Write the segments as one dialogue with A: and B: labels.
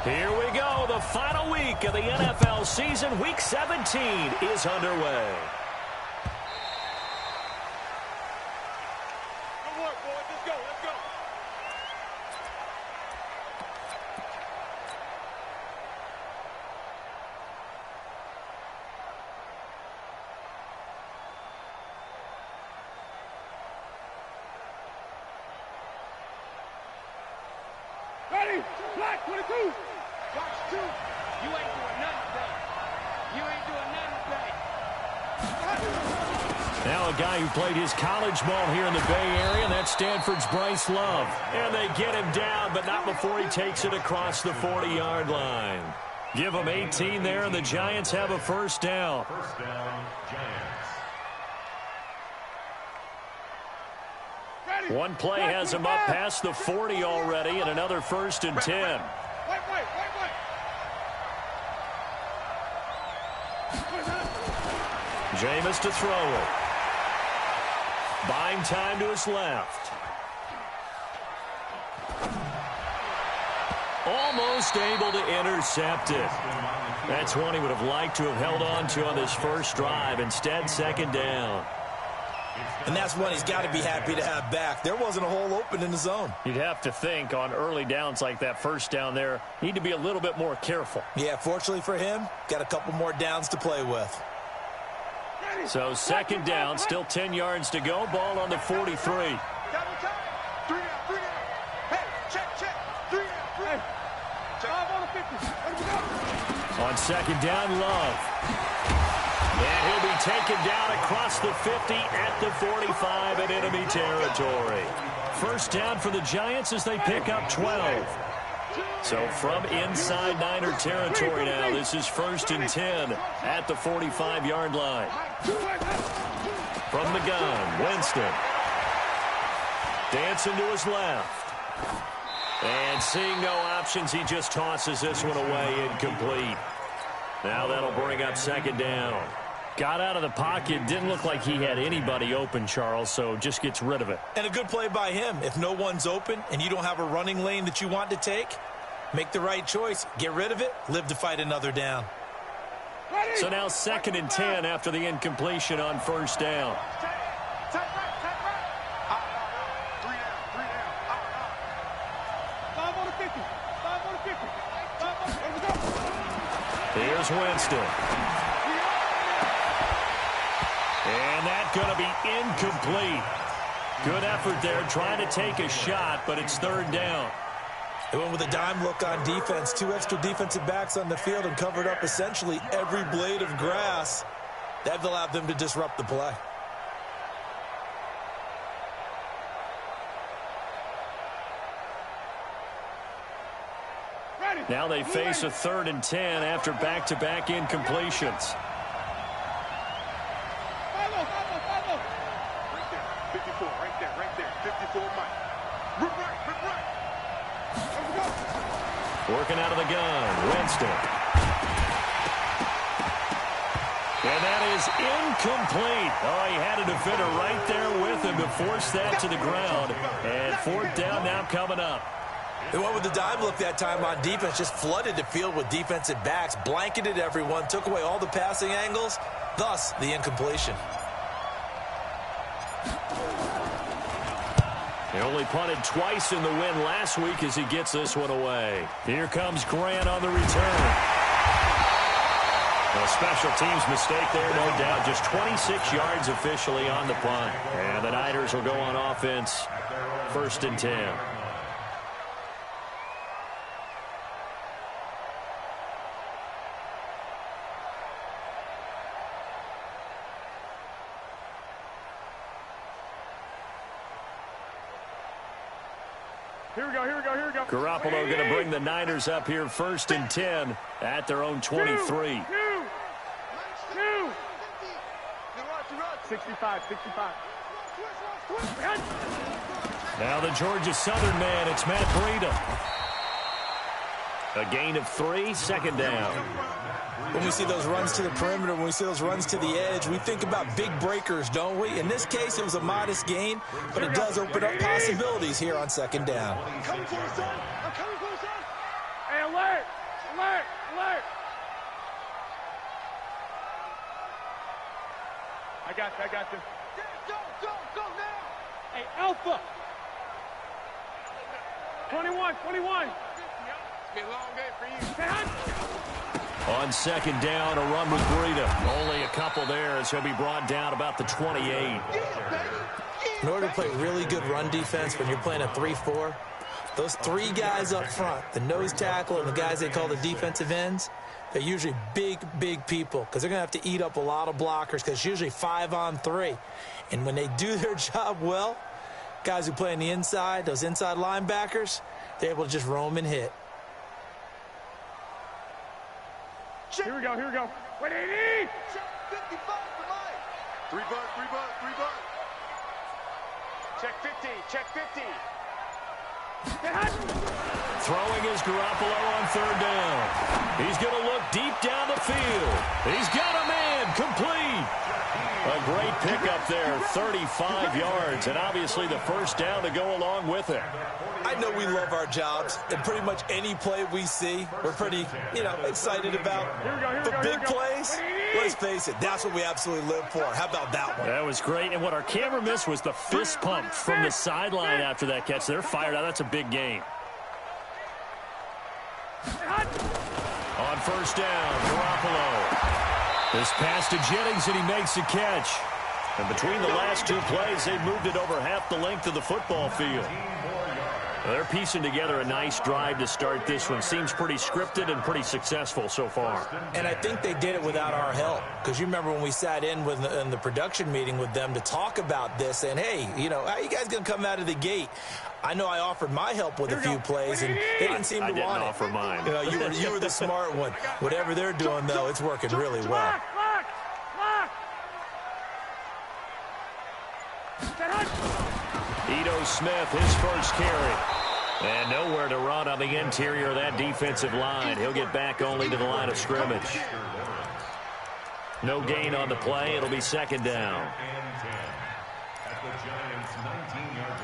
A: Here we go. The final week of the NFL season. Week 17 is underway.
B: Good work, boys. Let's go. Let's go. Ready? Black 22. Box 2. You ain't doing nothing today. You ain't doing nothing today.
A: Now a guy who played his college ball here in the Bay Area, and that's Stanford's Bryce Love. And they get him down, but not before he takes it across the 40-yard line. Give him 18 there, and the Giants have a first down.
C: First down, Giants.
B: Ready?
A: One play has him up past the 40 already, and another 1st and 10.
B: Wait.
A: Jameis to throw it. Buying time to his left. Almost able to intercept it. That's one he would have liked to have held on to on this first drive. Instead, second down.
D: And that's one he's got to be happy to have back. There wasn't a hole open in the zone.
A: You'd have to think on early downs like that first down there, need to be a little bit more careful.
D: Yeah, fortunately for him, got a couple more downs to play with.
A: So second down, still 10 yards to go. Ball on the 43.
B: Double time. 3 down. Hey, check. 3 down. Hey. 5 on the 50. Let me go.
A: On second down, Love. And he'll be taken down across the 50 at the 45 in enemy territory. First down for the Giants as they pick up 12. So from inside Niner territory now, this is 1st and 10 at the 45-yard line. From the gun, Winston. Dancing to his left. And seeing no options, he just tosses this one away, incomplete. Now that'll bring up second down. Got out of the pocket, didn't look like he had anybody open, Charles, so just gets rid of it.
D: And a good play by him. If no one's open and you don't have a running lane that you want to take, make the right choice. Get rid of it. Live to fight another down.
A: So now 2nd and 10 after the incompletion on first down.
B: Take right. 3 down. 5 on the 50. 5 on the 50. 5 on the 50. Let's go.
A: Here's Winston. And that's going to be incomplete. Good effort there trying to take a shot, but it's 3rd down.
D: They went with a dime look on defense. 2 extra defensive backs on the field and covered up essentially every blade of grass. That allowed them to disrupt the play.
A: Now they face a 3rd and 10 after back-to-back incompletions.
B: 54, right there. 54, Mike. Rip right. Let's go.
A: Working out of the gun, Winston. And that is incomplete. Oh, he had a defender right there with him to force that to the ground. And 4th down now coming up.
D: They went with the dime look that time on defense, just flooded the field with defensive backs, blanketed everyone, took away all the passing angles, thus the incompletion.
A: He only punted twice in the win last week as he gets this one away. Here comes Grant on the return. A special teams mistake there, no doubt. Just 26 yards officially on the punt. And the Niners will go on offense, 1st and 10.
B: Here we go.
A: Garoppolo going to bring the Niners up here 1st and 10 at their own 23.
B: 65.
A: Now the Georgia Southern man, it's Matt Breida. A gain of 3, 2nd down.
D: When we see those runs to the perimeter, when we see those runs to the edge, we think about big breakers, don't we? In this case, it was a modest gain, but it does open up possibilities here on 2nd down.
B: I'm coming for you, son. Hey, alert. got you. Go now. Hey, Alpha. 21. It's been a long day for you.
A: On second down, a run with Breida. Only a couple there as he'll be brought down about the 28.
D: In order to play really good run defense when you're playing a 3-4, those three guys up front, the nose tackle and the guys they call the defensive ends, they're usually big people because they're going to have to eat up a lot of blockers because it's usually 5-on-3. And when they do their job well, guys who play on the inside, those inside linebackers, they're able to just roam and hit.
B: Here we go. What do you need? 55 for Mike. 3 bucks. Check 50.
A: Throwing is Garoppolo on third down. He's going to look deep down the field. He's got a man complete. A great pickup there, 35 yards, and obviously the first down to go along with it.
D: I know we love our jobs, and pretty much any play we see, we're pretty, excited about. But big plays, let's face it, that's what we absolutely live for. How about that one?
A: That was great, and what our camera missed was the fist pump from the sideline after that catch. They're fired out. That's a big game. On first down, Garoppolo. This pass to Jennings, and he makes the catch. And between the last two plays, they moved it over half the length of the football field. They're piecing together a nice drive to start this one. Seems pretty scripted and pretty successful so far.
D: And I think they did it without our help. Because you remember when we sat in the production meeting with them to talk about this, and hey, how you guys going to come out of the gate? I know I offered my help with a few plays, and they didn't seem to want it.
A: I didn't offer mine.
D: You were the smart one. Whatever they're doing, though, it's working really well.
A: Ito Smith, his first carry. And nowhere to run on the interior of that defensive line. He'll get back only to the line of scrimmage. No gain on the play. It'll be second down.
C: At the Giants' 19-yard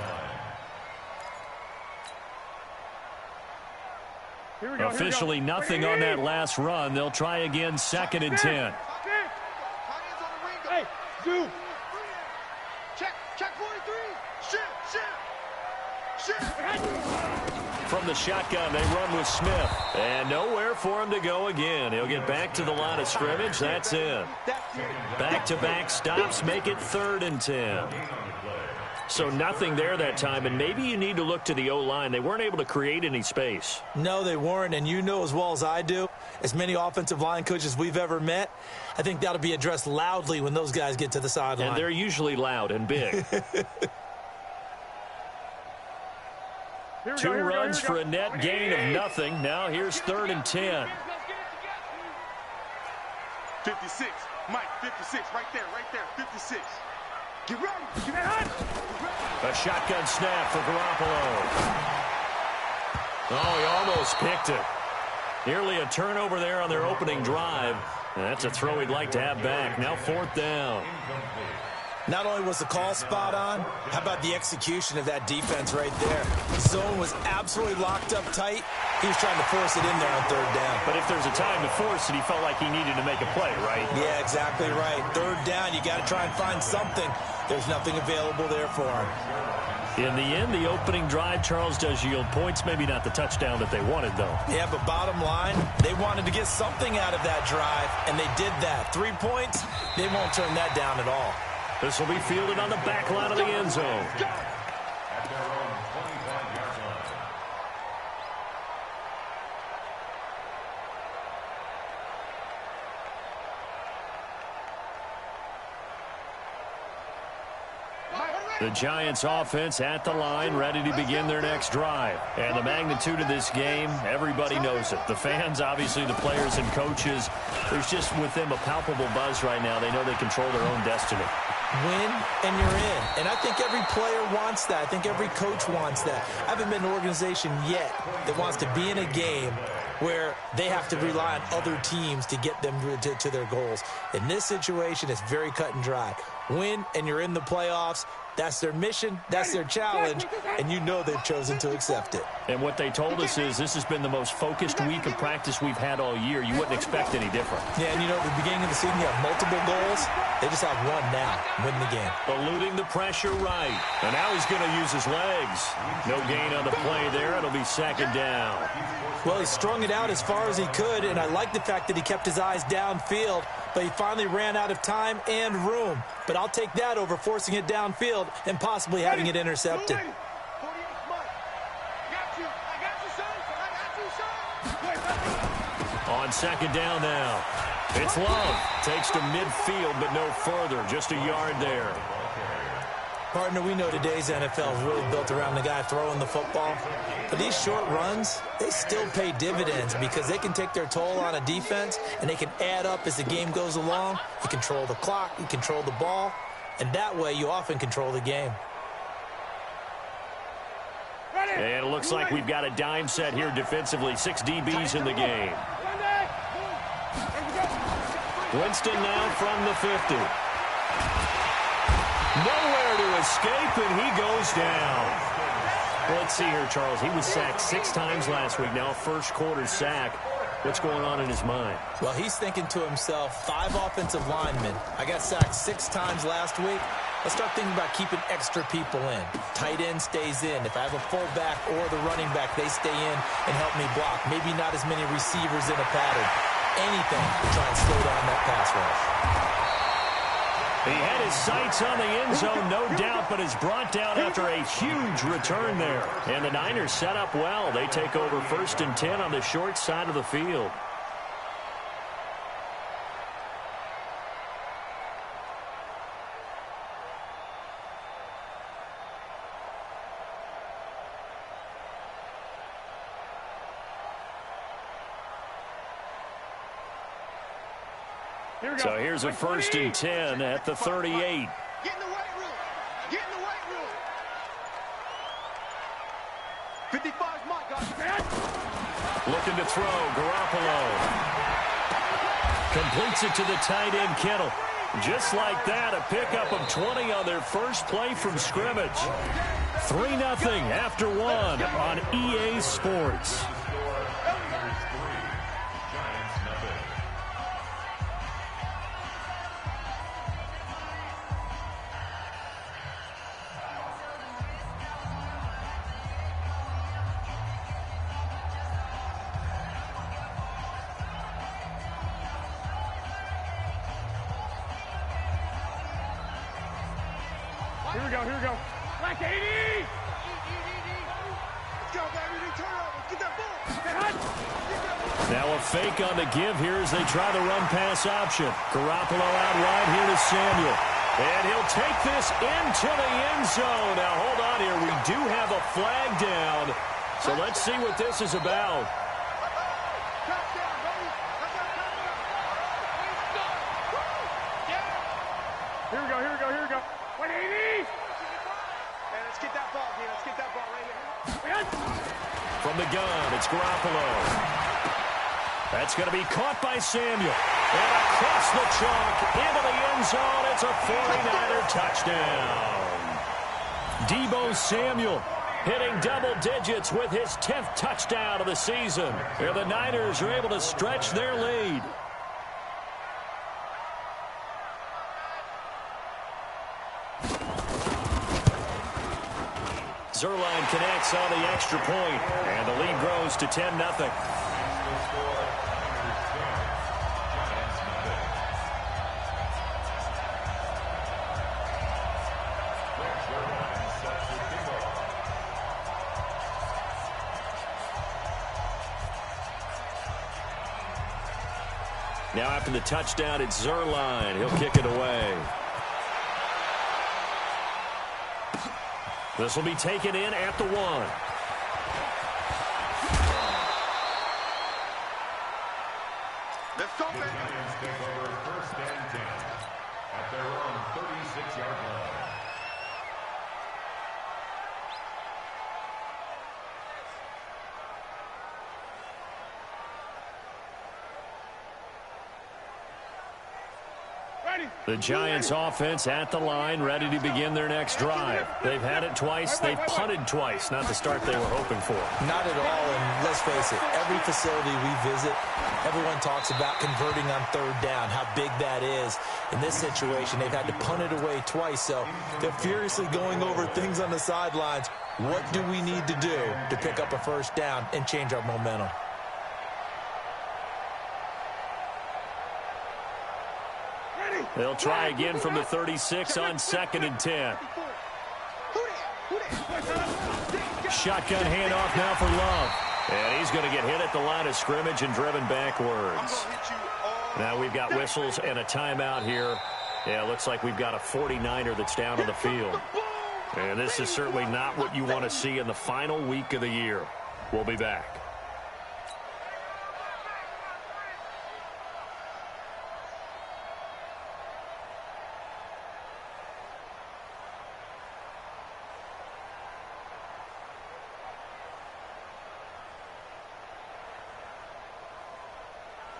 C: line.
A: Officially nothing on that last run. They'll try again, second and 10.
B: Hey, Zoo. Check 43. Shit.
A: From the shotgun, they run with Smith. And nowhere for him to go again. He'll get back to the line of scrimmage. That's it. Back-to-back stops make it third and 10. So nothing there that time, and maybe you need to look to the O-line. They weren't able to create any space.
D: No, they weren't, and you know as well as I do, as many offensive line coaches we've ever met, I think that'll be addressed loudly when those guys get to the sideline.
A: And they're usually loud and big. Two runs for a net gain of nothing. Now here's third and 10.
B: 56. Mike, 56. Right there. 56. Get ready.
A: A shotgun snap for Garoppolo. Oh, he almost picked it. Nearly a turnover there on their opening drive. And that's a throw he'd like to have back. Now fourth down.
D: Not only was the call spot on, how about the execution of that defense right there? The zone was absolutely locked up tight. He was trying to force it in there on third down.
A: But if there's a time to force it, he felt like he needed to make a play, right?
D: Yeah, exactly right. Third down, you got to try and find something. There's nothing available there for him.
A: In the end, the opening drive, Charles, does yield points. Maybe not the touchdown that they wanted, though.
D: Yeah, but bottom line, they wanted to get something out of that drive, and they did that. 3 points, they won't turn that down at all.
A: This will be fielded on the back line of the end zone.
C: At their own 25-yard line.
A: The Giants offense at the line, ready to begin their next drive. And the magnitude of this game, everybody knows it. The fans, obviously the players and coaches, there's just with them a palpable buzz right now. They know they control their own destiny.
D: Win and you're in. And I think every player wants that. I think every coach wants that. I haven't been an organization yet that wants to be in a game where they have to rely on other teams to get them to their goals. In this situation, it's very cut and dry. Win, and you're in the playoffs. That's their mission, that's their challenge, and you know they've chosen to accept it.
A: And what they told us is this has been the most focused week of practice we've had all year. You wouldn't expect any different.
D: Yeah, and you know, at the beginning of the season, you have multiple goals. They just have one now, win the game.
A: Eluding the pressure right. And now he's going to use his legs. No gain on the play there. It'll be second down.
D: Well, he strung it out as far as he could, and I like the fact that he kept his eyes downfield, but he finally ran out of time and room. But I'll take that over forcing it downfield and possibly having it intercepted.
A: On second down now. It's Love. Takes to midfield, but no further. Just a yard there.
D: Partner, we know today's NFL is really built around the guy throwing the football. But these short runs, they still pay dividends because they can take their toll on a defense, and they can add up as the game goes along. You control the clock, you control the ball, and that way you often control the game.
A: And it looks like we've got a dime set here defensively. 6 DBs in the game. Winston now from the 50. Nowhere to escape, and he goes down. Well, let's see here, Charles. He was sacked 6 times last week. Now a first-quarter sack. What's going on in his mind?
D: Well, he's thinking to himself, 5 offensive linemen. I got sacked 6 times last week. Let's start thinking about keeping extra people in. Tight end stays in. If I have a fullback or the running back, they stay in and help me block. Maybe not as many receivers in a pattern. Anything to try and slow down that pass rush.
A: He had his sights on the end zone, no doubt, but is brought down after a huge return there. And the Niners set up well. They take over 1st and 10 on the short side of the field. So here's a 1st and 10 at the 38.
B: Get in the weight room. Get in the weight room. 55's my guy.
A: Looking to throw. Garoppolo completes it to the tight end, Kittle. Just like that, a pickup of 20 on their first play from scrimmage. 3-0 after 1 on EA Sports.
B: Here we go, here we go. Black 80! Let's go, baby. Turn over. Get that ball.
A: Now a fake on the give here as they try the run-pass option. Garoppolo out wide here to Samuel. And he'll take this into the end zone. Now, hold on here. We do have a flag down. So let's see what this is about.
B: Here we go, here we go, here we go. 180! Man, let's get that ball, dude. Let's get that ball right here.
A: From the gun, it's Garoppolo. That's going to be caught by Samuel. And across the chalk into the end zone. It's a 49er touchdown. Deebo Samuel hitting double digits with his 10th touchdown of the season. And the Niners are able to stretch their lead. Zerline connects on the extra point, and the lead grows to 10-0. Now after the touchdown, it's Zerline. He'll kick it away. This will be taken in at the 1.
B: Let's go, man.
C: Lions take over 1st and 10 at their own 36-yard line.
A: The Giants offense at the line, ready to begin their next drive. They've had it twice. They've punted twice. Not the start they were hoping for.
D: Not at all, and let's face it, every facility we visit, everyone talks about converting on third down, how big that is. In this situation, they've had to punt it away twice, so they're furiously going over things on the sidelines. What do we need to do to pick up a first down and change our momentum?
A: They'll try again from the 36 on 2nd and 10. Shotgun handoff now for Love. And he's going to get hit at the line of scrimmage and driven backwards. Now we've got whistles and a timeout here. Yeah, it looks like we've got a 49er that's down on the field. And this is certainly not what you want to see in the final week of the year. We'll be back.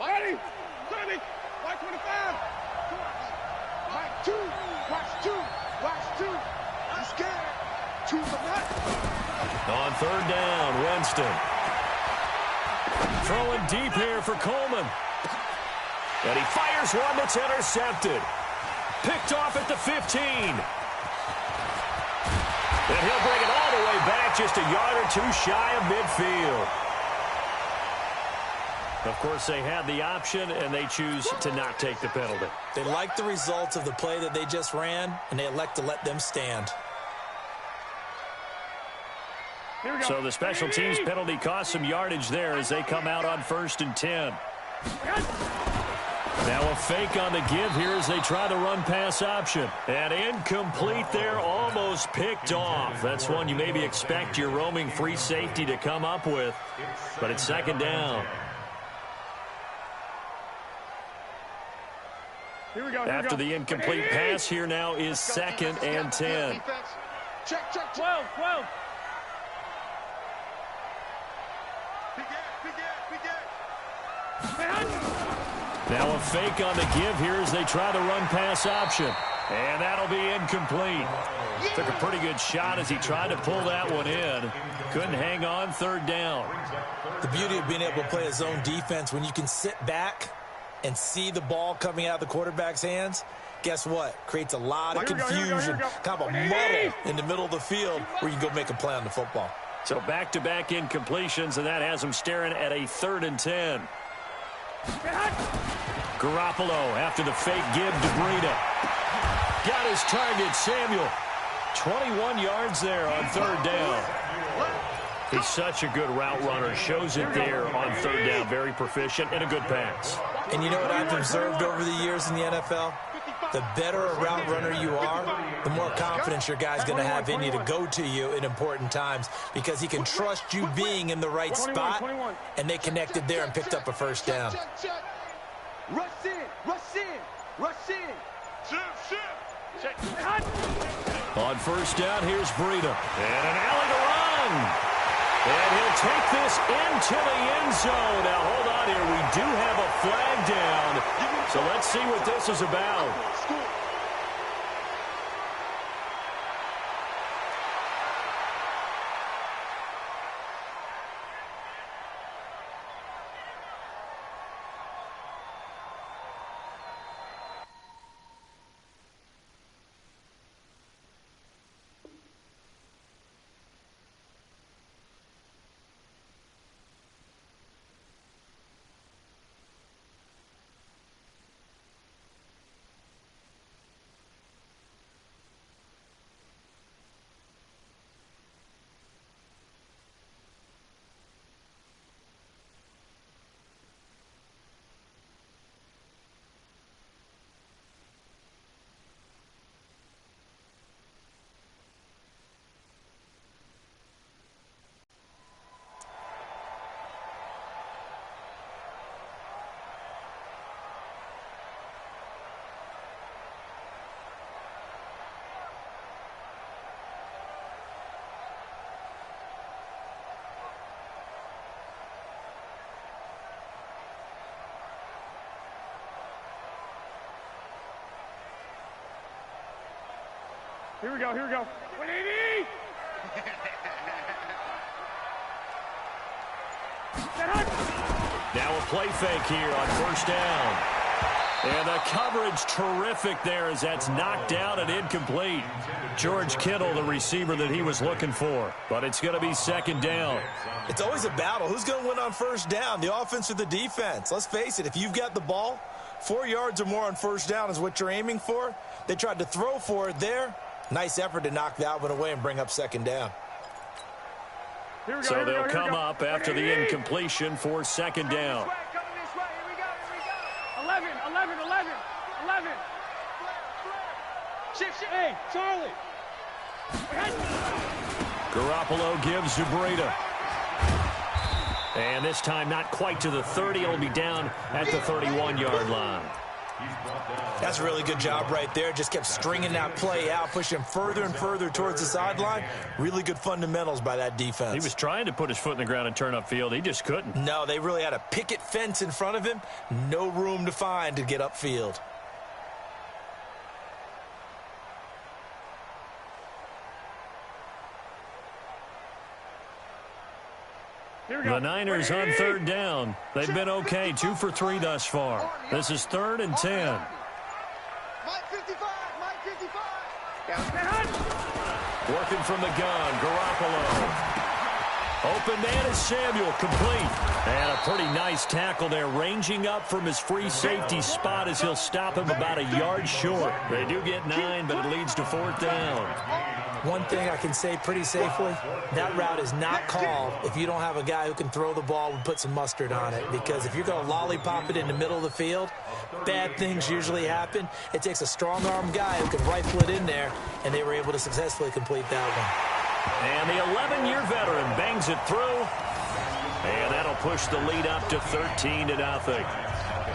B: Miami, 30, white 25. White 2, watch 2, watch 2. I'm scared. Choose a nut.
A: On third down, Winston. Throwing deep here for Coleman. And he fires one that's intercepted. Picked off at the 15. And he'll bring it all the way back, just a yard or two shy of midfield. Of course, they had the option, and they choose to not take the penalty.
D: They like the results of the play that they just ran, and they elect to let them stand.
A: So the special teams penalty cost some yardage there as they come out on 1st and 10. Now a fake on the give here as they try the run-pass option. And incomplete there, almost picked off. That's one you maybe expect your roaming free safety to come up with. But it's 2nd down. After the incomplete pass, here now is 2nd and 10.
B: Check,
E: 12.
A: Now a fake on the give here as they try the run-pass option. And that'll be incomplete. Took a pretty good shot as he tried to pull that one in. Couldn't hang on, 3rd down.
D: The beauty of being able to play a zone defense, when you can sit back and see the ball coming out of the quarterback's hands, guess what? Creates a lot of confusion, kind of a muddle in the middle of the field where you can go make a play on the football.
A: So back-to-back incompletions, and that has him staring at a 3rd and 10. Garoppolo after the fake give to Breida. Got his target, Samuel. 21 yards there on 3rd down. He's such a good route runner. Shows it there on 3rd down. Very proficient and a good pass.
D: And you know what I've observed over the years in the NFL? The better a route runner you are, the more confidence your guy's going to have in you to go to you in important times because he can trust you being in the right spot, and they connected there and picked up a 1st down.
B: Rush in.
A: On 1st down, here's Breida. And an alley to run. And he'll take this into the end zone. Now, hold on here. We do have a flag down. So let's see what this is about.
B: Here we go, here we go. 180!
A: Now a play fake here on first down. And the coverage terrific there as that's knocked down and incomplete. George Kittle, the receiver that he was looking for. But it's going to be second down.
D: It's always a battle. Who's going to win on first down, the offense or the defense? Let's face it, if you've got the ball, 4 yards or more on first down is what you're aiming for. They tried to throw for it there. Nice effort to knock that one away and bring up second down.
A: So they'll come up after the incompletion for second down.
B: 11. Shift. Hey, Charlie.
A: Garoppolo gives to Breida. And this time not quite to the 30. It'll be down at the 31-yard line.
D: That's a really good job right there. Just kept stringing that play out, pushing further and further towards the sideline. Really good fundamentals by that defense.
A: He was trying to put his foot in the ground and turn upfield. He just couldn't.
D: No, they really had a picket fence in front of him. No room to find to get upfield.
A: The Niners on third down. They've been okay, 2 for 3 thus far. This is 3rd and 10.
B: Mike 55.
A: Working from the gun, Garoppolo. Open man is Samuel, complete. And a pretty nice tackle there, ranging up from his free safety spot as he'll stop him about a yard short. They do get 9, but it leads to 4th down.
D: One thing I can say pretty safely, that route is not called if you don't have a guy who can throw the ball and put some mustard on it. Because if you're going to lollipop it in the middle of the field, bad things usually happen. It takes a strong-arm guy who can rifle it in there, and they were able to successfully complete that one.
A: And the 11-year veteran bangs it through. And that'll push the lead up to 13-0.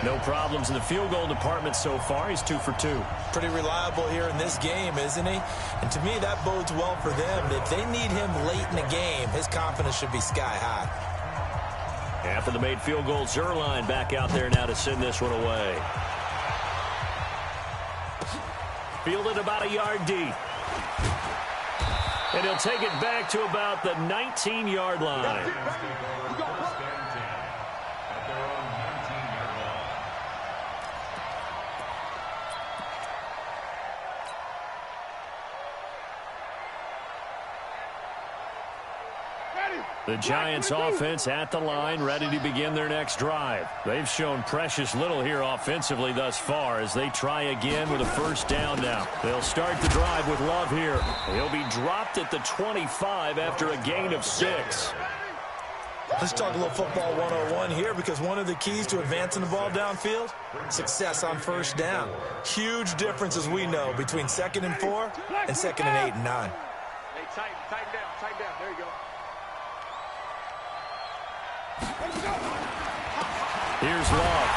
A: No problems in the field goal department so far. He's 2 for 2.
D: Pretty reliable here in this game, isn't he? And to me, that bodes well for them. If they need him late in the game, his confidence should be sky high.
A: After the made field goal, Zerline back out there now to send this one away. Fielded about a yard deep. And he'll take it back to about the 19-yard line. The Giants offense at the line, ready to begin their next drive. They've shown precious little here offensively thus far as they try again with a first down now. They'll start the drive with Love here. He'll be dropped at the 25 after a gain of 6.
D: Let's talk a little football 101 here, because one of the keys to advancing the ball downfield, success on first down. Huge difference, as we know, between 2nd and 4 and 2nd and 8 and 9.
B: Hey, tighten down. There you go.
A: Here's Love.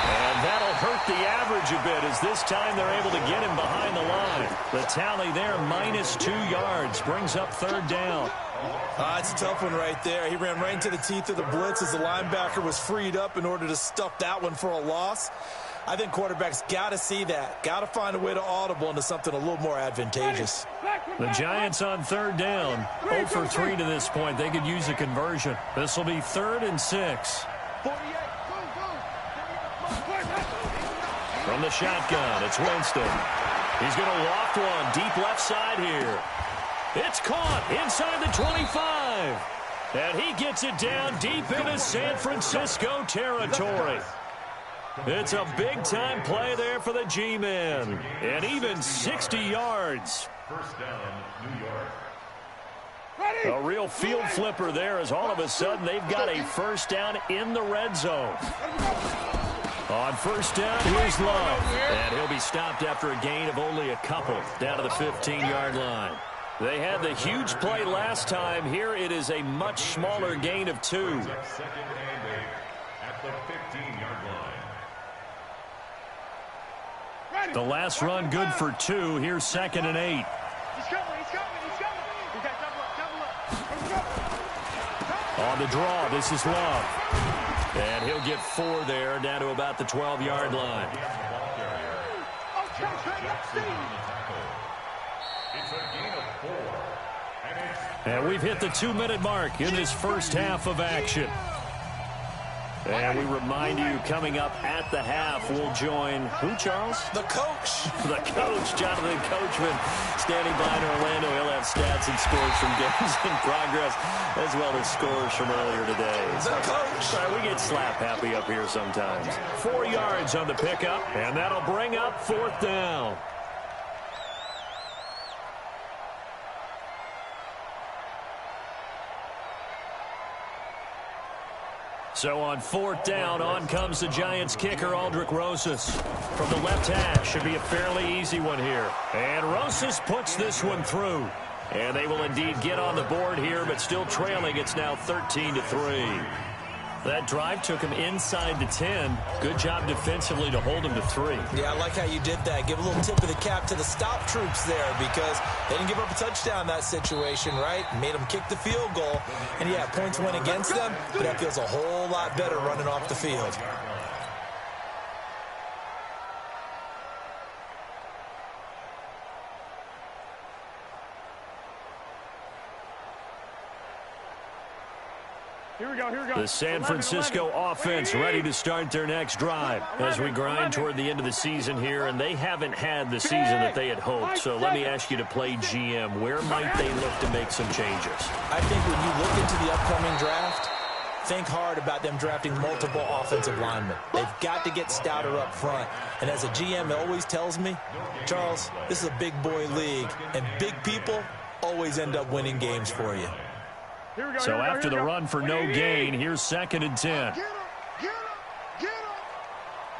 A: And that'll hurt the average a bit as this time they're able to get him behind the line. The tally there, -2 yards, brings up 3rd down.
D: It's a tough one right there. He ran right into the teeth of the blitz as the linebacker was freed up in order to stuff that one for a loss. I think quarterbacks got to see that. Got to find a way to audible into something a little more advantageous.
A: The Giants on 3rd down. 0 for 3 to this point. They could use a conversion. This will be 3rd and 6. From the shotgun, it's Winston. He's going to loft one deep left side here. It's caught inside the 25. And he gets it down deep into San Francisco territory. It's a big-time play there for the G-men. And even 60 yards.
C: First down, New York.
A: A real field flipper there as all of a sudden they've got a first down in the red zone. On first down, here's Love. And he'll be stopped after a gain of only a couple down to the 15-yard line. They had the huge play last time. Here it is a much smaller gain of 2.
C: 2nd and 8 at the 15-yard line.
A: The last run good for 2. Here's 2nd and 8.
B: He's coming. He got double up.
A: On the draw, this is Love. And he'll get 4 there, down to about the 12-yard line.
C: It's a gain of 4.
A: And we've hit the 2-minute mark in this first half of action. And we remind you, coming up at the half, we'll join who, Charles?
D: The coach.
A: The coach, Jonathan Coachman, standing by in Orlando. He'll have stats and scores from games in progress, as well as scores from earlier today.
D: The coach.
A: Right, we get slap happy up here sometimes. 4 yards on the pickup, and that'll bring up 4th down. So on 4th down, on comes the Giants kicker, Aldrick Rosas. From the left hash, should be a fairly easy one here. And Rosas puts this one through. And they will indeed get on the board here, but still trailing. It's now 13-3. That drive took him inside the 10. Good job defensively to hold him to 3.
D: Yeah, I like how you did that. Give a little tip of the cap to the stop troops there, because they didn't give up a touchdown in that situation, right? Made them kick the field goal. And, yeah, points went against them, but that feels a whole lot better running off the field.
B: Here we go, here we go.
A: The San Francisco offense ready to start their next drive as we grind toward the end of the season here, and they haven't had the season that they had hoped. So let me ask you to play GM. Where might they look to make some changes?
D: I think when you look into the upcoming draft, think hard about them drafting multiple offensive linemen. They've got to get stouter up front. And as a GM, it always tells me, Charles, this is a big boy league, and big people always end up winning games for you.
A: So after the run for no gain, here's 2nd and 10.
B: Get him, get him.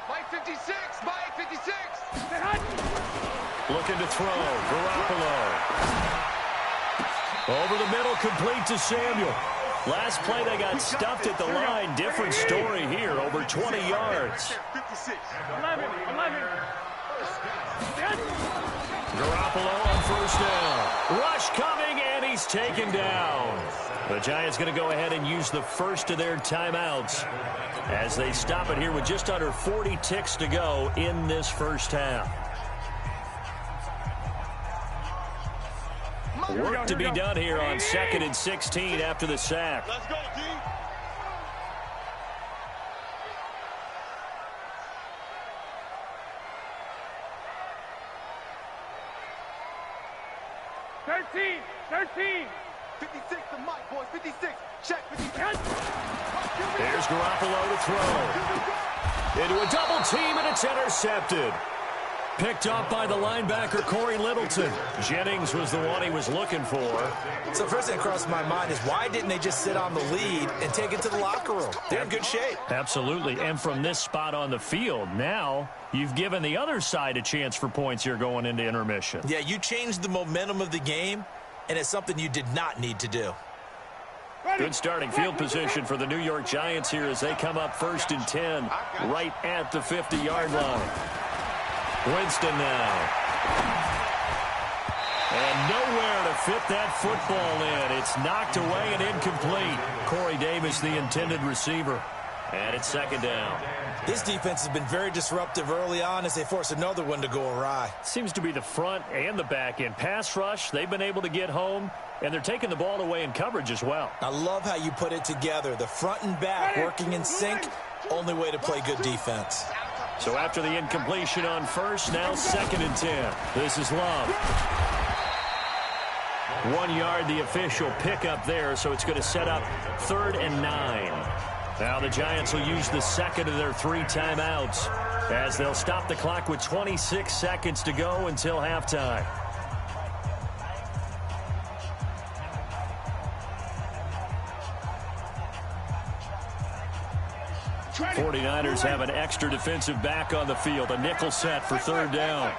B: Mike 56, Mike 56.
A: Looking to throw, Garoppolo. Over the middle, complete to Samuel. Last play, they got stuffed at the line. Different story here, over 20 yards.
B: 56. 11.
A: Garoppolo on 1st down. Rush coming, and he's taken down. The Giants going to go ahead and use the first of their timeouts as they stop it here with just under 40 ticks to go in this first half. Work to be done here on 2nd and 16 after the sack.
B: Let's go, D. Thirteen. 56 to Mike, boys. 56. Check 56.
A: There's Garoppolo to throw. Into a double team, and it's intercepted. Picked up by the linebacker, Corey Littleton. Jennings was the one he was looking for.
D: So first thing that crossed my mind is, why didn't they just sit on the lead and take it to the locker room? They're in good shape.
A: Absolutely. And from this spot on the field, now you've given the other side a chance for points here going into intermission.
D: Yeah, you changed the momentum of the game, and it's something you did not need to do.
A: Good starting field position for the New York Giants here as they come up 1st and 10 right at the 50-yard line. Winston now. And nowhere to fit that football in. It's knocked away and incomplete. Corey Davis, the intended receiver. And it's 2nd down.
D: This defense has been very disruptive early on as they force another one to go awry.
A: Seems to be the front and the back end. Pass rush, they've been able to get home, and they're taking the ball away in coverage as well.
D: I love how you put it together. The front and back working in sync, only way to play good defense.
A: So after the incompletion on 1st, now 2nd and 10. This is Love. 1 yard, the official pickup there, so it's going to set up 3rd and 9. Now the Giants will use the 2nd of their 3 timeouts as they'll stop the clock with 26 seconds to go until halftime. 49ers have an extra defensive back on the field. A nickel set for 3rd down.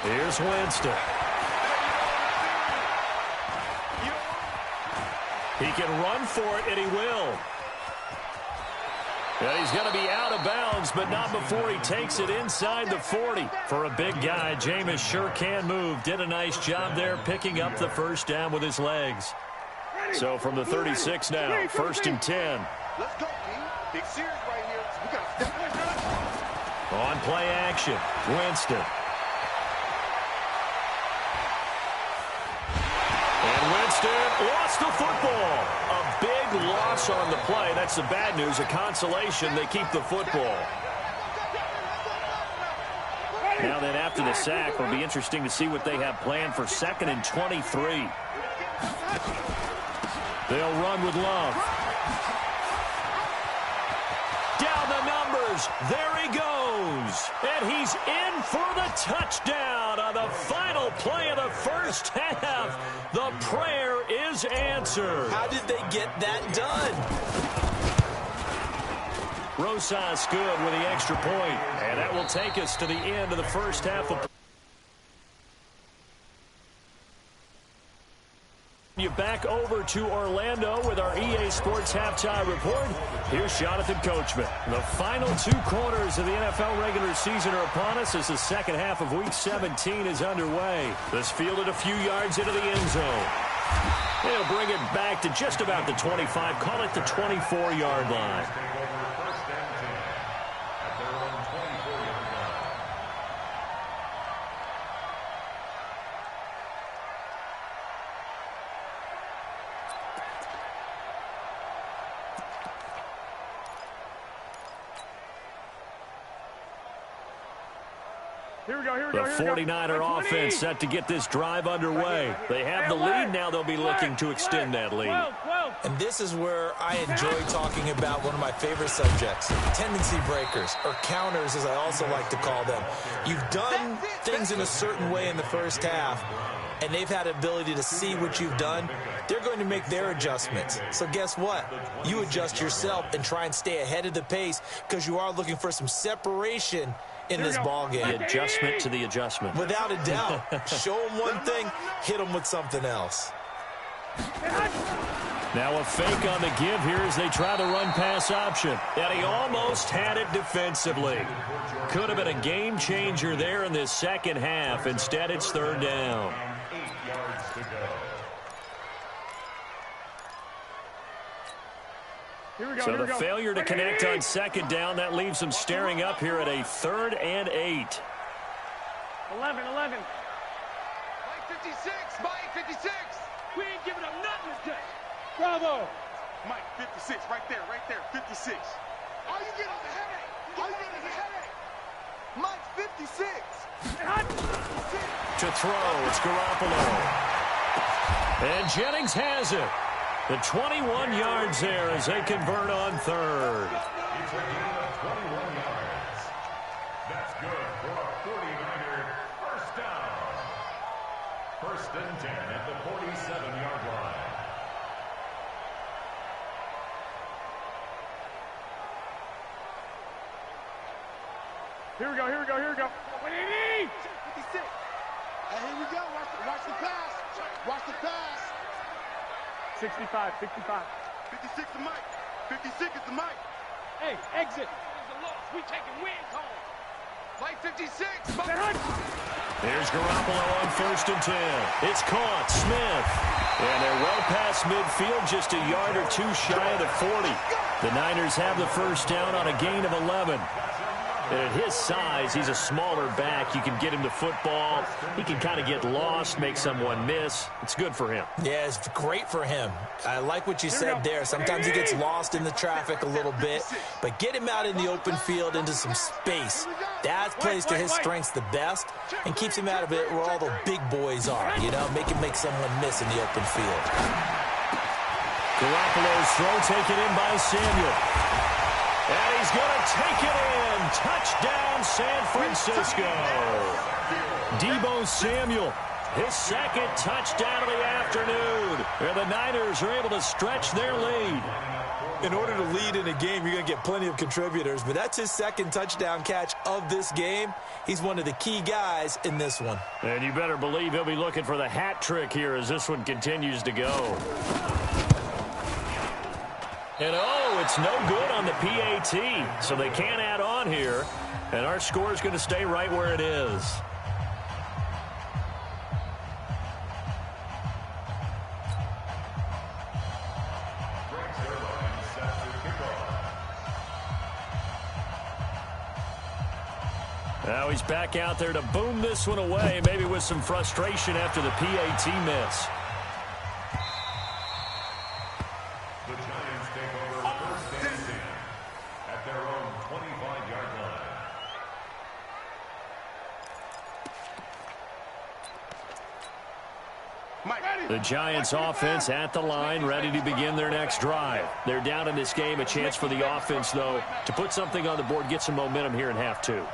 A: Here's Winston. He can run for it, and he will. And he's going to be out of bounds, but not before he takes it inside the 40. For a big guy, Jameis sure can move. Did a nice job there picking up the 1st down with his legs. So from the 36 now, 1st and 10.
B: Let's go, King. Big series right here. We got to step
A: On play action, Winston. And Winston lost the football. A big loss on the play. That's the bad news. A consolation, they keep the football. Now then, after the sack, it'll be interesting to see what they have planned for 2nd and 23. They'll run with Love. Down the numbers. There he goes. And he's in for the touchdown on the final play of the first half. The prayer is answered.
D: How did they get that done?
A: Rosas good with the extra point. And that will take us to the end of the first half of you back over to Orlando with our EA Sports Halftime Report. Here's Jonathan Coachman. The final 2 quarters of the NFL regular season are upon us as the second half of Week 17 is underway. This fielded a few yards into the end zone. They'll bring it back to just about the 25, call it the 24-yard line. The 49er offense set to get this drive underway. They have the lead. Now they'll be looking to extend that lead.
D: And this is where I enjoy talking about one of my favorite subjects, tendency breakers, or counters as I also like to call them. You've done things in a certain way in the first half, and they've had the ability to see what you've done. They're going to make their adjustments. So guess what? You adjust yourself and try and stay ahead of the pace because you are looking for some separation in this ball game.
A: The adjustment to the adjustment.
D: Without a doubt. Show them one thing, hit them with something else.
A: Now a fake on the give here as they try the run-pass option. And he almost had it defensively. Could have been a game changer there in this second half. Instead, it's 3rd down.
C: 8 yards to go.
A: So the failure to connect on 2nd down, that leaves them staring up here at a 3rd and 8.
B: 11. Mike 56. Mike 56. We ain't giving up nothing today. Bravo. Mike 56. Right there. 56. All you get is a headache. Mike 56.
A: To throw, it's Garoppolo. And Jennings has it. The 21 yards there as they convert on 3rd.
C: It's a gain of 21 yards. That's good for a 49er first down. 1st and 10 at the 47-yard line.
B: Here we go. 56. Hey, here we go. Watch the pass. 65. 56 to Mike. 56 is the Mike. Hey, exit. We taking wins home. Mike 56.
A: There's Garoppolo on 1st and 10. It's caught. Smith. And they're well past midfield, just a yard or 2 shy of the 40. The Niners have the first down on a gain of 11. And at his size, he's a smaller back. You can get him to football. He can kind of get lost, make someone miss. It's good for him.
D: Yeah, it's great for him. I like what you said there. Sometimes he gets lost in the traffic a little bit, but get him out in the open field into some space. That plays to his strengths the best and keeps him out of it where all the big boys are, you know, make him make someone miss in the open field.
A: Garoppolo's throw taken in by Samuel. And he's going to take it in. Touchdown, San Francisco. Deebo Samuel, his 2nd touchdown of the afternoon. And the Niners are able to stretch their lead.
D: In order to lead in a game, you're going to get plenty of contributors, but that's his 2nd touchdown catch of this game. He's one of the key guys in this one.
A: And you better believe he'll be looking for the hat trick here as this one continues to go. And, oh, it's no good on the PAT, so they can't add on here. And our score is going to stay right where it is. Now he's back out there to boom this one away, maybe with some frustration after the PAT miss.
C: The Giants take over first and 10 at their own 25-yard line.
A: The Giants offense at the line, ready to begin their next drive. They're down in this game. A chance for the offense, though, to put something on the board, get some momentum here in half two.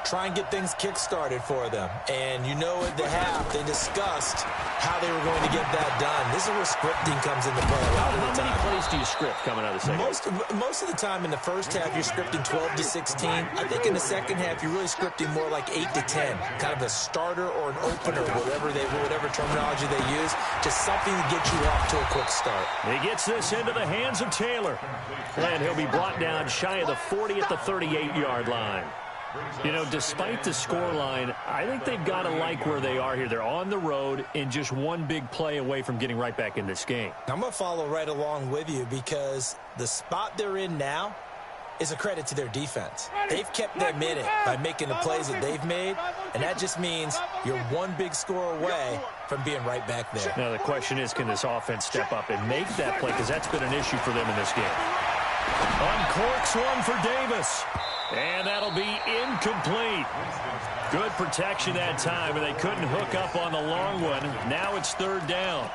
D: Try and get things kick-started for them. And you know at the half, they discussed how they were going to get that done. This is where scripting comes into play a lot of the time.
A: How many plays do you script coming out of the second?
D: Most of the time in the first half, you're scripting 12 to 16. I think in the second half, you're really scripting more like 8 to 10. Kind of a starter or an opener, whatever terminology they use. Just something to get you off to a quick start.
A: He gets this into the hands of Taylor. And he'll be brought down shy of the 40 at the 38-yard line. You know, despite the scoreline, I think they've got to like where they are here. They're on the road and just one big play away from getting right back in this game.
D: I'm going to follow right along with you because the spot they're in now is a credit to their defense. They've kept them in it by making the plays that they've made, and that just means you're one big score away from being right back there.
A: Now, the question is, can this offense step up and make that play? Because that's been an issue for them in this game. Uncorks one for Davis. And that'll be incomplete. Good protection that time, and they couldn't hook up on the long one. Now it's third down.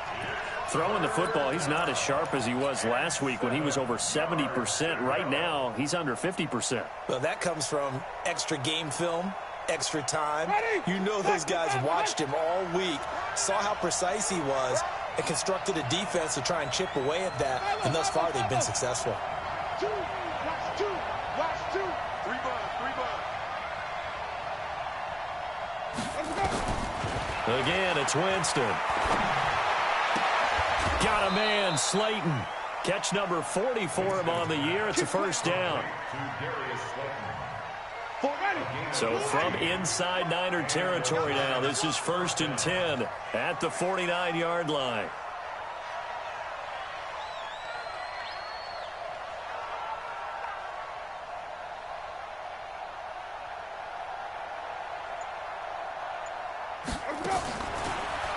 A: Throwing the football, he's not as sharp as he was last week when he was over 70%. Right now, he's under 50%.
D: Well, that comes from extra game film, extra time. You know those guys watched him all week, saw how precise he was, and constructed a defense to try and chip away at that, and thus far they've been successful.
A: Again, it's Winston. Got a man, Slayton. Catch number 40 for him on the year. It's a first down. So from inside Niner territory now, this is 1st and 10 at the 49-yard line.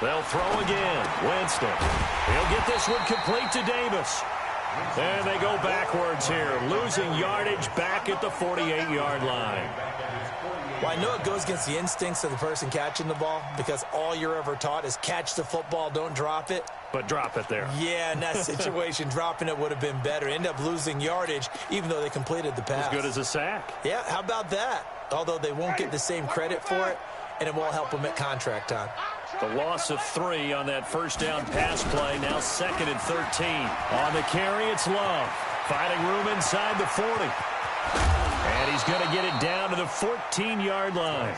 A: They'll throw again. Winston. He'll get this one complete to Davis. And they go backwards here, losing yardage back at the 48-yard line.
D: Well, I know it goes against the instincts of the person catching the ball because all you're ever taught is catch the football, don't drop it.
A: But drop it there.
D: Yeah, in that situation, dropping it would have been better. End up losing yardage, even though they completed the pass.
A: As good as a sack.
D: Yeah, how about that? Although they won't get the same credit for it, and it won't help them at contract time.
A: The loss of 3 on that first down pass play. Now 2nd and 13. On the carry, it's Love. Finding room inside the 40. And he's going to get it down to the 14-yard line.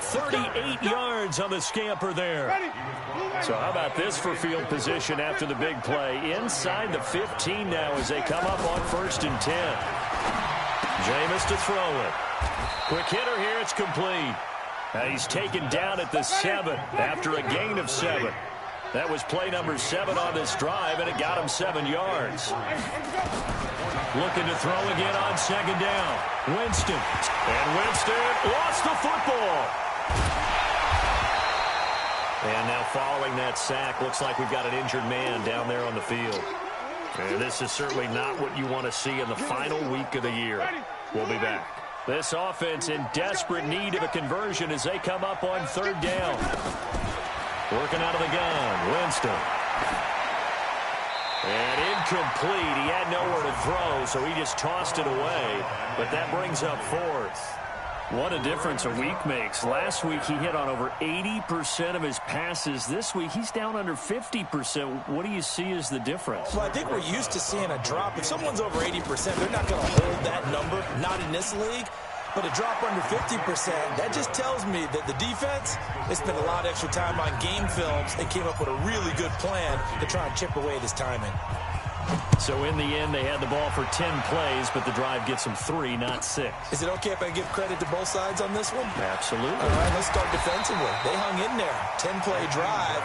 A: 38 yards on the scamper there. So how about this for field position after the big play? Inside the 15 now as they come up on 1st and 10. Jameis to throw it. Quick hitter here, it's complete. He's taken down at the 7 after a gain of 7. That was play number 7 on this drive, and it got him 7 yards. Looking to throw again on 2nd down. Winston. And Winston lost the football. And now following that sack, looks like we've got an injured man down there on the field. And this is certainly not what you want to see in the final week of the year. We'll be back. This offense in desperate need of a conversion as they come up on 3rd down. Working out of the gun, Winston. And incomplete. He had nowhere to throw, so he just tossed it away. But that brings up 4th. What a difference a week makes. Last week he hit on over 80% of his passes. This week he's down under 50%. What do you see as the difference?
D: Well, I think we're used to seeing a drop. If someone's over 80%, they're not going to hold that number, not in this league. But a drop under 50%, that just tells me that the defense has spent a lot of extra time on game films and came up with a really good plan to try and chip away at his timing.
A: So in the end, they had the ball for 10 plays, but the drive gets them 3, not 6.
D: Is it okay if I give credit to both sides on this one?
A: Absolutely.
D: All right, let's start defensively. They hung in there. 10-play drive.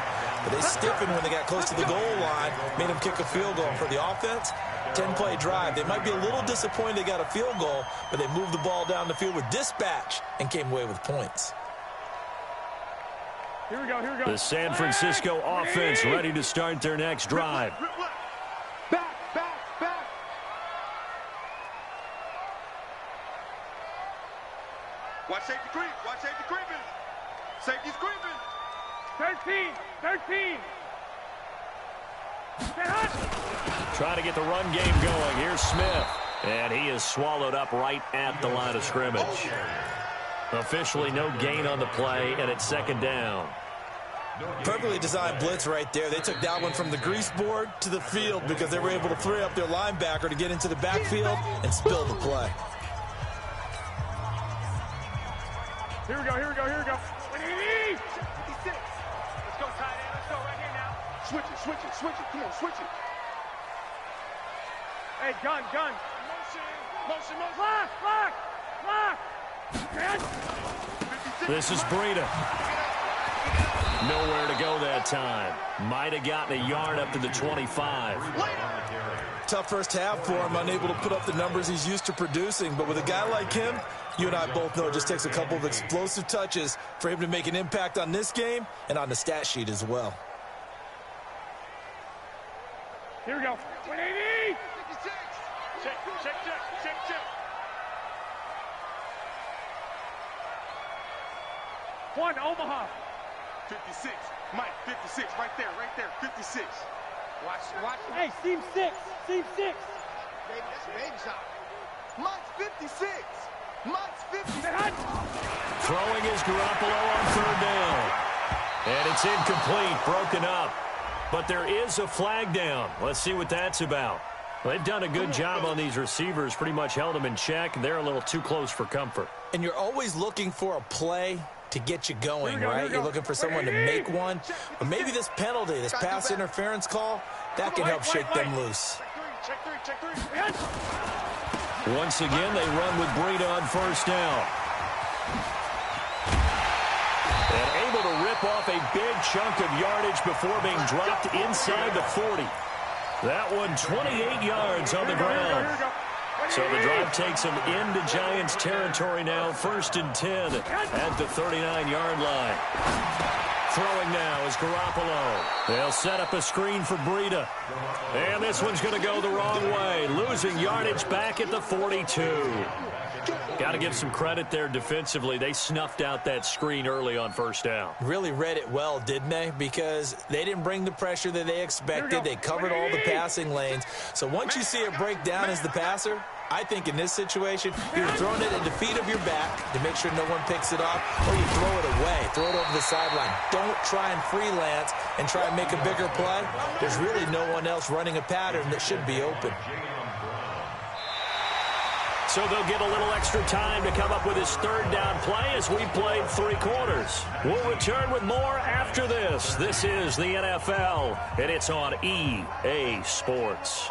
D: but they stiffened when they got close to the goal line, made them kick a field goal. For the offense, 10-play drive. They might be a little disappointed they got a field goal, but they moved the ball down the field with dispatch and came away with points.
B: Here we go, here we go.
A: The San Francisco offense ready to start their next drive.
B: Back, back, back. Watch safety creep. Watch safety creeping. Safety's creeping. 13, 13.
A: Trying to get the run game going. Here's Smith. And he is swallowed up right at the line of scrimmage. Officially no gain on the play, and it's second down.
D: Perfectly designed blitz right there. They took that one from the grease board to the field because they were able to free up their linebacker to get into the backfield and spill the play.
B: Here we go, here we go, here we go. 56. Let's go, tight end. Let's go right here now. Switch it, switch it, switch it. Come on, switch it. Hey, gun, gun. Motion, motion, motion. Lock, lock, lock.
A: This is Breida. Nowhere to go that time. Might have gotten a yard up to the 25.
D: Tough first half for him, unable to put up the numbers he's used to producing. But with a guy like him, you and I both know it just takes a couple of explosive touches for him to make an impact on this game and on the stat sheet as well.
B: Here we go. 180. 56. Check, check, check, check, check. One, Omaha. 56. Mike, 56. Right there, 56. Watch, watch. Hey, seam 6. Seam 6. Baby, that's a baby shot. Mike's 56. Mike's 56.
A: Throwing is Garoppolo on third down. And it's incomplete, broken up. But there is a flag down. Let's see what that's about. Well, they've done a good job on these receivers, pretty much held them in check, and they're a little too close for comfort.
D: And you're always looking for a play to get you going, right? You're looking for someone to make one. But maybe this penalty, this pass interference call, that can help shake them loose.
B: Check three, check three.
A: Once again, they run with Breida on first down. And able to rip off a big chunk of yardage before being dropped inside the 40. That one 28 yards on the ground. So the drive takes them into Giants territory now, 1st and 10 at the 39-yard line. Throwing now is Garoppolo. They'll set up a screen for Breida. And this one's going to go the wrong way, losing yardage back at the 42. Got to give some credit there defensively. They snuffed out that screen early on first down.
D: Really read it well, didn't they? Because they didn't bring the pressure that they expected. They covered all the passing lanes. So once you see it break down as the passer, I think in this situation, you're throwing it at the feet of your back to make sure no one picks it off, or you throw it away, throw it over the sideline. Don't try and freelance and try and make a bigger play. There's really no one else running a pattern that should be open.
A: So they'll get a little extra time to come up with his third down play as we played 3 quarters. We'll return with more after this. This is the NFL, and it's on EA Sports.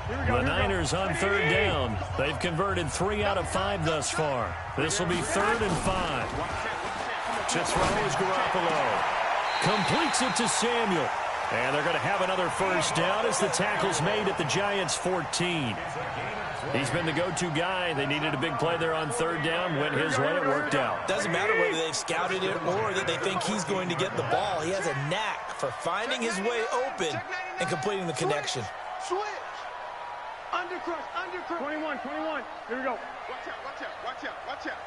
A: The Niners on third down. They've converted 3 out of 5 thus far. This will be 3rd and 5. To throw is Garoppolo. Completes it to Samuel. And they're going to have another first down as the tackle's made at the Giants' 14. He's been the go-to guy. They needed a big play there on third down. Went his way. It worked out.
D: Doesn't matter whether they've scouted it or that they think he's going to get the ball. He has a knack for finding his way open and completing the connection.
B: Switch. Undercrush, undercrush. 21, 21. Here we go. Watch out, watch out, watch out, watch out.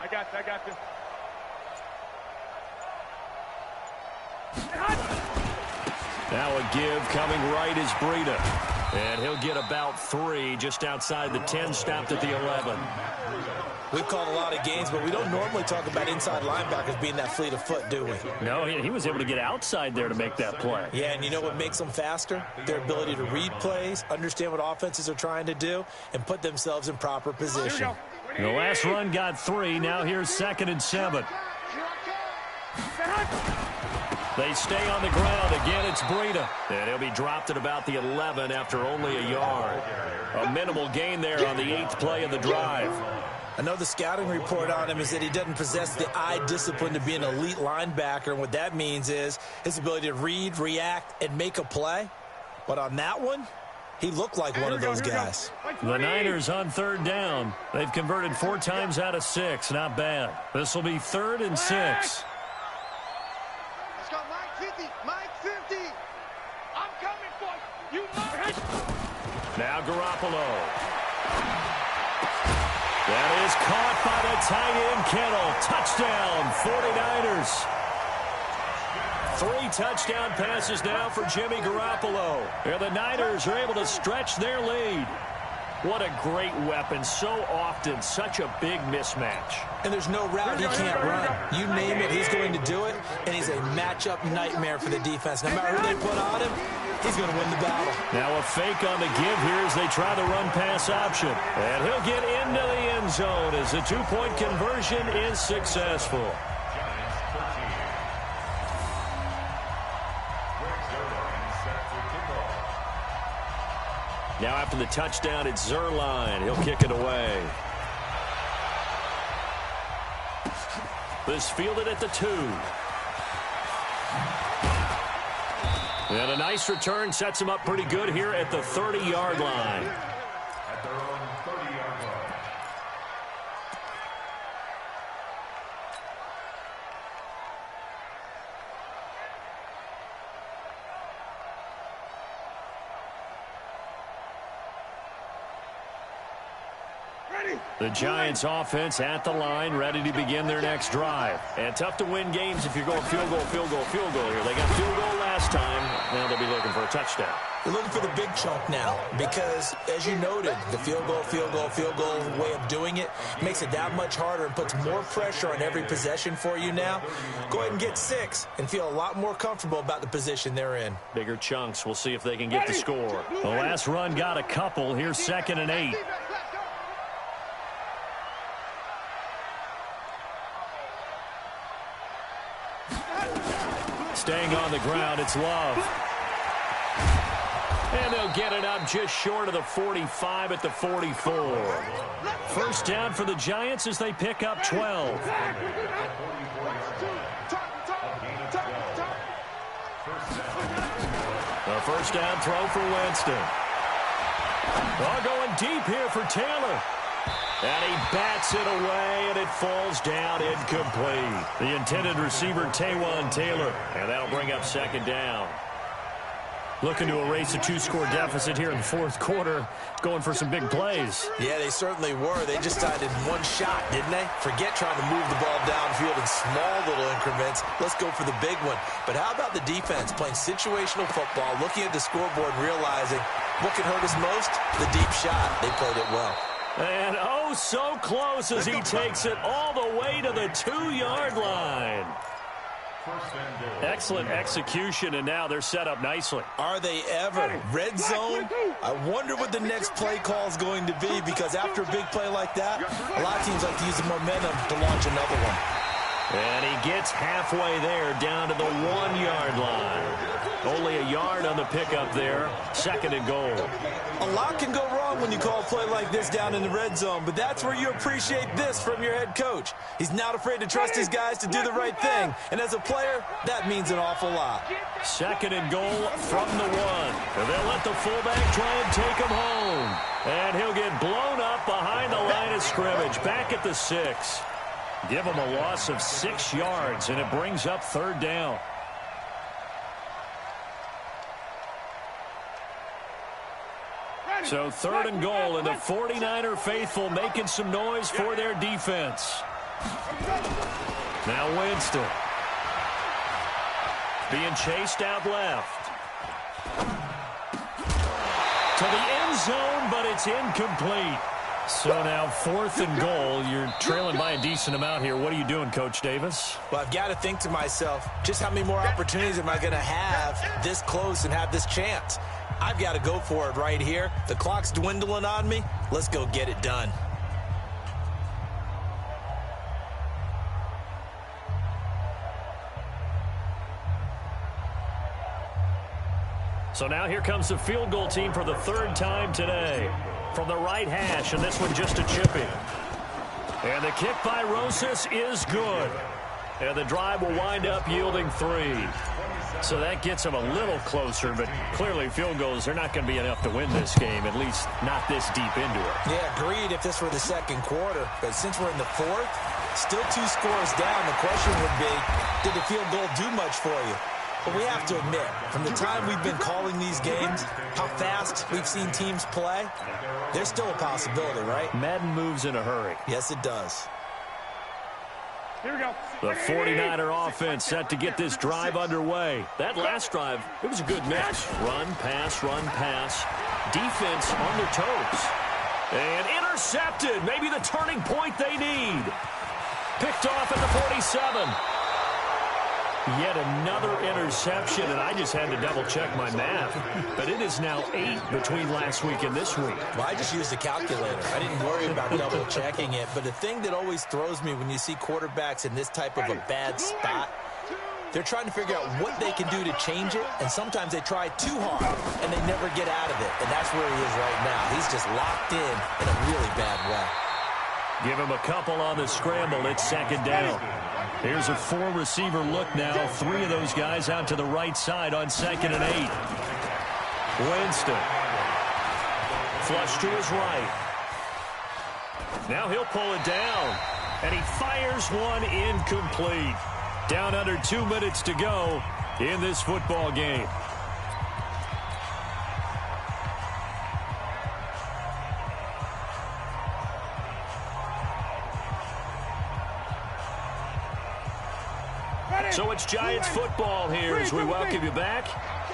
B: I got this, I got this.
A: Now a give coming right is Breida. And he'll get about 3 just outside the 10, stopped at the 11.
D: We've called a lot of games, but we don't normally talk about inside linebackers being that fleet of foot, do we?
A: No, he was able to get outside there to make that play.
D: Yeah, and you know what makes them faster? Their ability to read plays, understand what offenses are trying to do, and put themselves in proper position.
A: The last run got 3. Now here's 2nd and 7. They stay on the ground. Again, it's Breida. And he'll be dropped at about the 11 after only a yard. A minimal gain there on the 8th play of the drive.
D: I know the scouting report on him is that he doesn't possess the eye discipline to be an elite linebacker, and what that means is his ability to read, react, and make a play. But on that one, he looked like one of those guys.
A: The Niners on third down. They've converted 4 times out of 6. Not bad. This will be 3rd and 6.
B: Let's go, Mike 50. Mike 50. I'm coming for you.
A: Now Garoppolo. That is caught by the tight end Kittle. Touchdown, 49ers. 3 touchdown passes now for Jimmy Garoppolo. And the Niners are able to stretch their lead. What a great weapon. So often, such a big mismatch.
D: And there's no route he can't run. You name it, he's going to do it. And he's a matchup nightmare for the defense. No matter who they put on him, he's going to win the battle.
A: Now a fake on the give here as they try the run-pass option. And he'll get into the end zone as the 2-point conversion is successful. Now after the touchdown, it's Zerline. He'll kick it away. This fielded at the 2. And a nice return sets him up pretty good here at the 30-yard line.
C: At their own 30-yard line.
A: The Giants offense at the line, ready to begin their next drive. And tough to win games if you're going field goal, field goal, field goal here. They got field goal last time. Now they'll be looking for a touchdown.
D: They're looking for the big chunk now because, as you noted, the field goal way of doing it makes it that much harder and puts more pressure on every possession for you now. Go ahead and get 6 and feel a lot more comfortable about the position they're in.
A: Bigger chunks. We'll see if they can get the score. The last run got a couple. Here's 2nd and 8. Staying on the ground, it's Love. And they'll get it up just short of the 45 at the 44. First down for the Giants as they pick up 12. The first down throw for Winston. Oh, going deep here for Taylor. And he bats it away, and it falls down incomplete. The intended receiver, Taywan Taylor. And that'll bring up 2nd down. Looking to erase a 2-score deficit here in the 4th quarter, going for some big plays.
D: Yeah, they certainly were. They just decided one shot, didn't they? Forget trying to move the ball downfield in small little increments. Let's go for the big one. But how about the defense playing situational football, looking at the scoreboard and realizing what can hurt us most? The deep shot. They played it well.
A: And oh, so close as he takes it all the way to the 2-yard line. Excellent execution, and now they're set up nicely.
D: Are they ever? Red zone? I wonder what the next play call is going to be, because after a big play like that, a lot of teams like to use the momentum to launch another one.
A: And he gets halfway there, down to the 1-yard line. Only a yard on the pickup there. 2nd and goal.
D: A lot can go wrong when you call a play like this down in the red zone, but that's where you appreciate this from your head coach. He's not afraid to trust his guys to do the right thing, and as a player, that means an awful lot. 2nd and goal from the 1. And they'll let the fullback try and take him home. And he'll get blown up behind the line of scrimmage, back at the 6. Give him a loss of 6 yards, and it brings up 3rd down. So 3rd and goal, and the 49er faithful making some noise for their defense. Now Winston. Being chased out left. To the end zone, but it's incomplete. So now 4th and goal. You're trailing by a decent amount here. What are you doing, Coach Davis? Well, I've got to think to myself, just how many more opportunities am I going to have this close and have this chance? I've got to go for it right here. The clock's dwindling on me. Let's go get it done.
A: So now here comes the field goal team for the 3rd time today. From the right hash, and this one just a chipping. And the kick by Rosas is good. And the drive will wind up yielding 3. So that gets them a little closer, but clearly field goals are not going to be enough to win this game, at least not this deep into it.
D: Yeah, agreed if this were the second quarter. But since we're in the fourth, still 2 scores down, the question would be, did the field goal do much for you? But we have to admit, from the time we've been calling these games, how fast we've seen teams play, there's still a possibility, right?
A: Madden moves in a hurry.
D: Yes, it does.
B: Here we go.
A: The 49er offense set to get this drive underway. That last drive, it was a good mix. Run, pass, run, pass. Defense on their toes. And intercepted. Maybe the turning point they need. Picked off at the 47. Yet another interception, and I just had to double-check my math. But it is now 8 between last week and this week.
D: Well, I just used a calculator. I didn't worry about double-checking it. But the thing that always throws me when you see quarterbacks in this type of a bad spot, they're trying to figure out what they can do to change it, and sometimes they try too hard, and they never get out of it. And that's where he is right now. He's just locked in a really bad way.
A: Give him a couple on the scramble. It's second down. Here's a 4-receiver look now. 3 of those guys out to the right side on 2nd and 8. Winston. Flush to his right. Now he'll pull it down. And he fires one incomplete. Down under 2 minutes to go in this football game. So it's Giants football here as we welcome you back.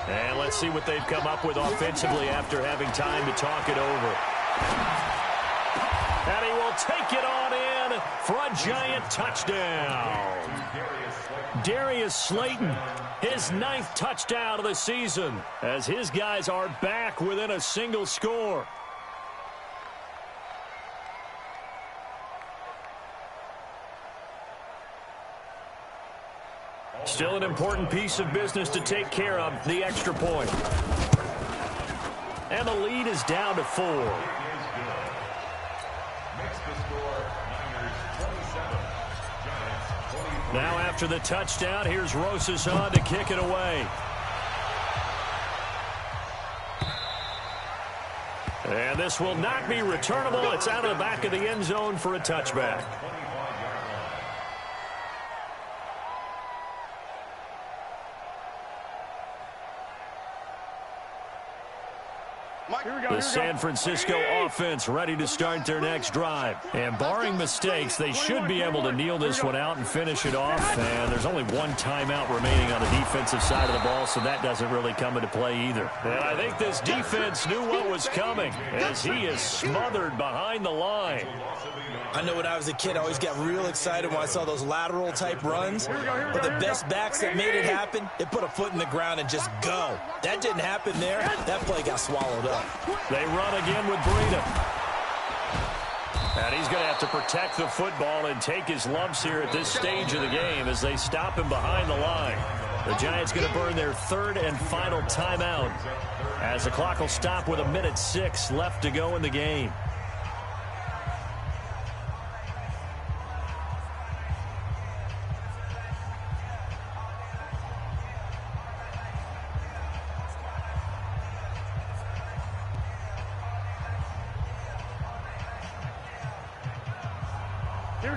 A: And let's see what they've come up with offensively after having time to talk it over. And he will take it on in for a Giant touchdown. Darius Slayton, his 9th touchdown of the season, as his guys are back within a single score. Still an important piece of business to take care of, the extra point. And the lead is down to 4. Now after the touchdown, here's Rosas on to kick it away. And this will not be returnable. It's out of the back of the end zone for a touchback. The San Francisco offense ready to start their next drive. And barring mistakes, they should be able to kneel this one out and finish it off. And there's only 1 timeout remaining on the defensive side of the ball, so that doesn't really come into play either. And I think this defense knew what was coming as he is smothered behind the line.
D: I know when I was a kid, I always got real excited when I saw those lateral-type runs. But the best backs that made it happen, they put a foot in the ground and just go. That didn't happen there. That play got swallowed up.
A: They run again with Breida. And he's going to have to protect the football and take his lumps here at this stage of the game as they stop him behind the line. The Giants going to burn their 3rd and final timeout as the clock will stop with 1:06 left to go in the game.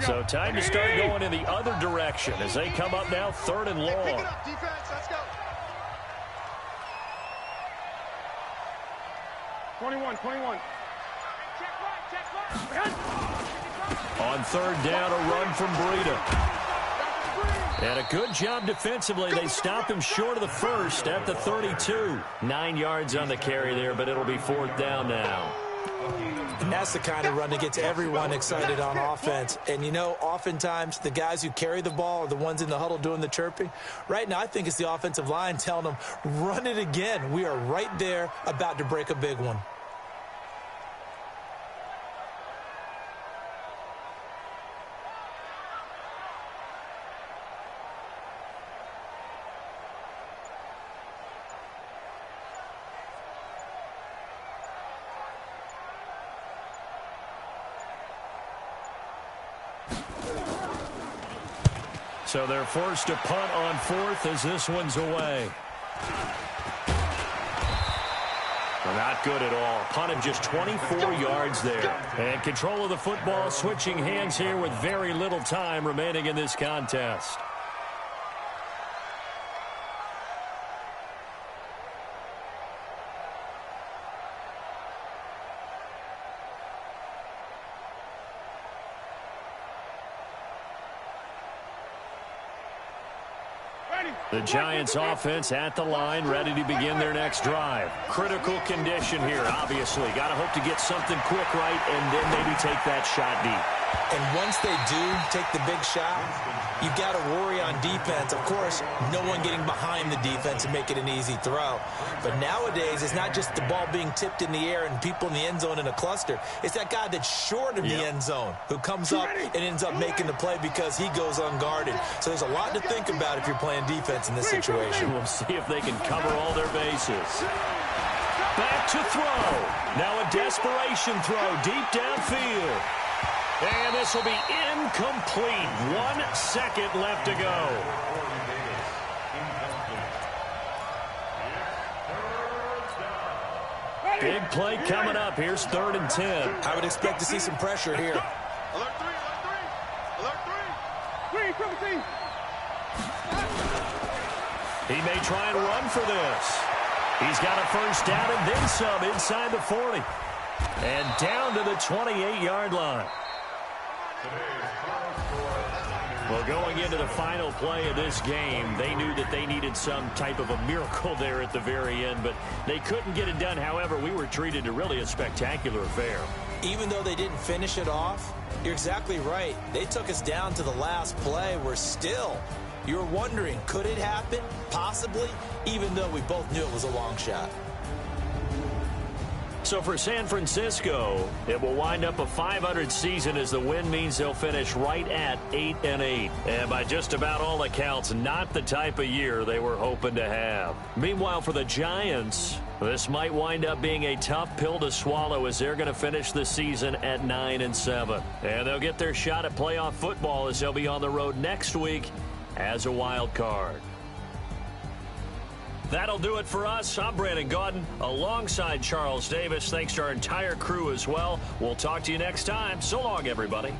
A: So time to start going in the other direction as they come up now 3rd and long.
B: Pick it up, defense. Let's go. 21.
A: On 3rd down, a run from Breida. And a good job defensively. They stop him short of the first at the 32. 9 yards on the carry there, but it'll be 4th down now.
D: And that's the kind of run that gets everyone excited on offense. And, you know, oftentimes the guys who carry the ball are the ones in the huddle doing the chirping. Right now, I think it's the offensive line telling them, run it again. We are right there about to break a big one.
A: So they're forced to punt on 4th as this one's away. Not good at all. Punted just 24 yards there. And control of the football switching hands here with very little time remaining in this contest. The Giants offense at the line, ready to begin their next drive. Critical condition here, obviously. Got to hope to get something quick right and then maybe take that shot deep.
D: And once they do take the big shot, you've got to worry on defense. Of course, no one getting behind the defense and make it an easy throw. But nowadays, it's not just the ball being tipped in the air and people in the end zone in a cluster. It's that guy that's short of the end zone who comes up and ends up making the play because he goes unguarded. So there's a lot to think about if you're playing defense in this situation.
A: We'll see if they can cover all their bases. Back to throw. Now a desperation throw deep downfield. And this will be incomplete. 1 second left to go. Big play coming up. Here's 3rd and 10.
D: I would expect to see some pressure here.
B: Alert 3, alert 3, alert 3. 3, 17.
A: He may try and run for this. He's got a first down and then some inside the 40. And down to the 28-yard line. Well, going into the final play of this game, they knew that they needed some type of a miracle there at the very end, but they couldn't get it done. However, we were treated to really a spectacular affair.
D: Even though they didn't finish it off, you're exactly right. They took us down to the last play. We're still, you're wondering, could it happen? Possibly, even though we both knew it was a long shot.
A: So for San Francisco, it will wind up a .500 season as the win means they'll finish right at 8-8. And by just about all accounts, not the type of year they were hoping to have. Meanwhile, for the Giants, this might wind up being a tough pill to swallow as they're going to finish the season at 9-7. And they'll get their shot at playoff football as they'll be on the road next week as a wild card. That'll do it for us. I'm Brandon Gaudin alongside Charles Davis. Thanks to our entire crew as well. We'll talk to you next time. So long, everybody.